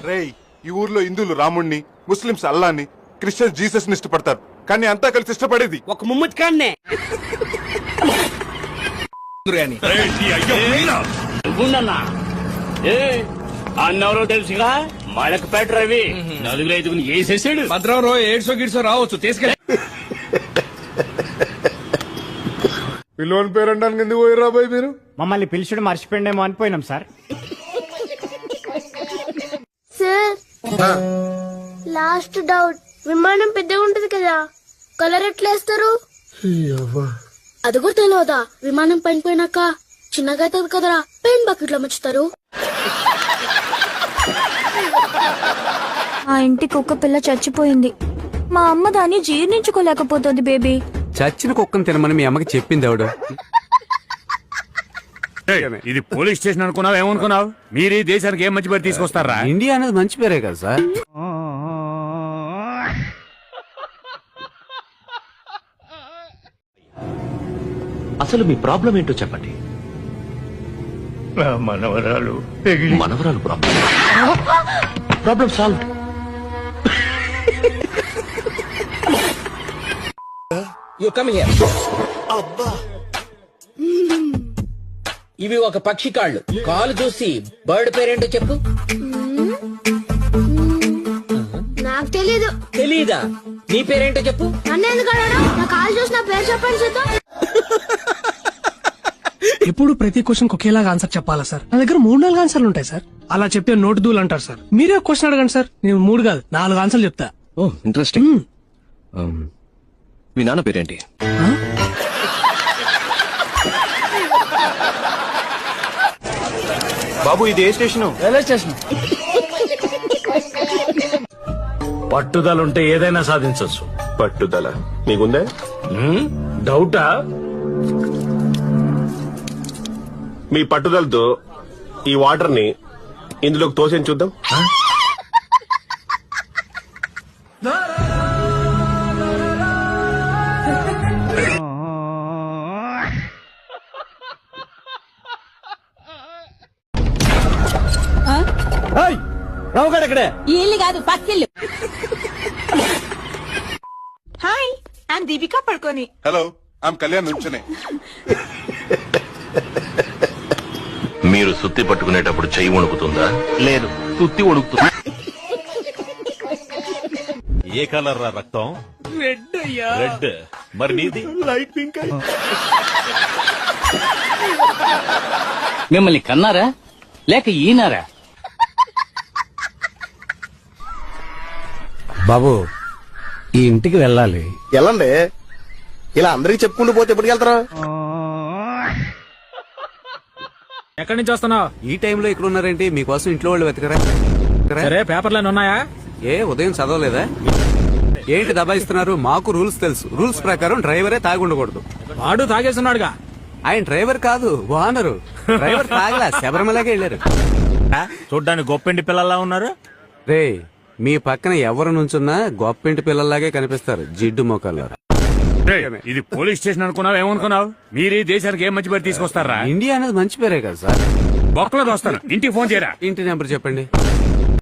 రేయ్, ఈ ఊర్లో హిందువులు రాముణ్ణి, ముస్లింస్ అల్లాని, క్రిస్టియన్స్ జీసస్ ని ఇష్టపడతారు. కానీ అంతా కలిసి ఇష్టపడేది ఒక ముమ్మతి కాన్నే. అన్నెవరో తెలుసుగా, మలకపేట రవి. నలుగురు ఐదుగురు వేసేసాడు. భద్రం ఏడ్సో గిడ్సో రావచ్చు, తీసుకెళ్ళి. పిల్లోని పేరు అనడానికి ఎందుకు పోయారా బాయ్ మీరు? మమ్మల్ని పిలిచుడు మర్చిపోయిండేమో అనిపోయినాం సార్. Sir, last doubt. విమానం పెద్దగా ఉంటది కదా, కలర్ ఎట్లా వేస్తారు? అది కూడా తెలియదా? విమానం పైన పోయినాక చిన్నగా అవుతుంది కదరా, పెయిన్ బకెట్ లో ముంచుతారు. ఆ ఇంటికి ఒక పిల్ల చచ్చిపోయింది. మా అమ్మ దాన్ని జీర్ణించుకోలేకపోతుంది బేబీ. చచ్చిన కుక్కను తినమని మీ అమ్మకి చెప్పింది ఎవడు? ఇది పోలీస్ స్టేషన్ అనుకున్నావు, ఏమనుకున్నావు? మీరు ఈ దేశానికి ఏం మంచి పేరు తీసుకొస్తారా? ఇండియా అనేది మంచి పేరే కదా సార్. అసలు మీ ప్రాబ్లం ఏంటో చెప్పండి. మనవరాలు మనవరాలు ప్రాబ్లం సాల్వ్. ఇవి ఒక పక్షి కాళ్ళు. కాలు చూసి బర్డ్ పేరేంటో చెప్పు. నాకు తెలీదు. తెలీదా? నీ పేరేంటో చెప్పు. నన్ను ఎందుకు అడగడం? నా కాలు చూసి నా పేరు చెప్పండి చూద్దాం. ఎప్పుడు ప్రతి క్వశ్చన్ ఒకేలాగా ఆన్సర్ చెప్పాలా సార్? నా దగ్గర 3-4 ఆన్సర్లు ఉంటాయి సార్. అలా చెప్తే నోటు దూలు అంటారు సార్. మీరే క్వశ్చన్ అడగండి సార్, నేను 3 కాదు 4 ఆన్సర్లు చెప్తా. ఓ ఇంట్రెస్టింగ్. మీ నాన్న పేరేంటి? బాబు, ఇది ఏ స్టేషన్? Railway station. పట్టుదల ఉంటే ఏదైనా సాధించవచ్చు. పట్టుదల మీకుందే? డౌటా? మీ పట్టుదలతో ఈ వాటర్ ని ఇందులోకి తోసేని చూద్దాం. ఇల్లు కాదు పక్కిల్లు. Hi, I'm Deepika Padukone. Hello, I'm Kalyan నుంచనే. మీరు సుత్తి పట్టుకునేటప్పుడు చెయ్యి వణుకుతుందా? లేదు, సుత్తి వణుకుతుంది. ఏ కలర్ రా రక్తం? రెడ్ అయ్యా. రెడ్. మరి నీది? Light pink. మిమ్మల్ని కన్నారా లేక ఈనారా? బాబు, ఈ ఇంటికి వెళ్ళాలి. వెళ్ళండి. ఇలా అందరికి చెప్పుకుంటూ పోతే ఎప్పటికి వెళ్తారా? ఎక్కడి నుంచి వస్తున్నావు? ఈ టైంలో ఇక్కడ ఉన్నారేంటి? మీకోసం ఇంట్లో వాళ్ళు వెతకరా? సరే, పేపర్లు ఉన్నాయా? ఏ ఉదయం చదవలేదా? ఏంటి దబాయిస్తున్నారు? మాకు రూల్స్ తెలుసు. రూల్స్ ప్రకారం డ్రైవరే తాగి ఉండకూడదు. వాడు తాగేస్తున్నాడుగా. ఆయన డ్రైవర్ కాదు, ఓనరు. డ్రైవర్ తాగలా, శబరిమలకే వెళ్ళారు. చూడ్డానికి గొప్పింటి పిల్లల్లా ఉన్నారు. రే, మీ పక్కన ఎవరు నుంచున్నా గొప్పింటి పిల్లల్లాగే కనిపిస్తారు, జిడ్డు మొక్కల్లో. ఇది పోలీస్ స్టేషన్ అనుకున్నావు, ఏమనుకున్నావు? మీరు ఈ దేశానికి ఏం మంచి పేరు తీసుకొస్తారా? ఇండియా అనేది మంచి పేరే కదా సార్. బొక్కలో దోస్తాను. ఇంటికి ఫోన్ చేయరా. ఇంటి నెంబర్ చెప్పండి.